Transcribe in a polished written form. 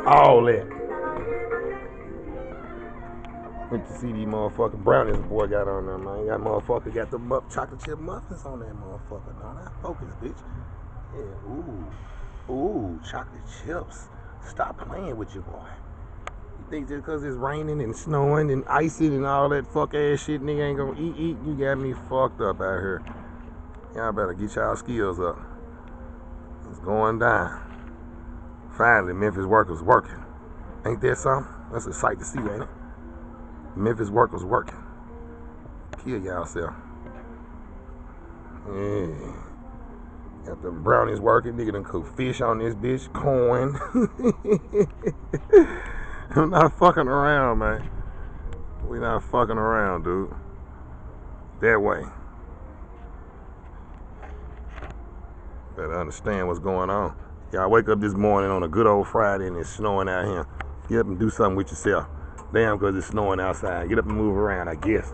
All that. Let me see these motherfucking brownies the boy got on there, man. That motherfucker got the chocolate chip muffins on that motherfucker. No, that focus, bitch. Yeah, ooh, chocolate chips. Stop playing with your boy. You think just because it's raining and snowing and icing and all that fuck ass shit, nigga ain't gonna eat? You got me fucked up out here. Y'all better get y'all skills up. It's going down. Finally, Memphis workers working. Ain't that something? That's a sight to see, ain't it? Memphis workers working. Kill y'all self. Yeah. Got the brownies working. Nigga done cook fish on this bitch. Corn. I'm not fucking around, man. We not fucking around, dude. That way. Better understand what's going on. Y'all wake up this morning on a good old Friday and it's snowing out here. Get up and do something with yourself. Damn, because it's snowing outside. Get up and move around, I guess.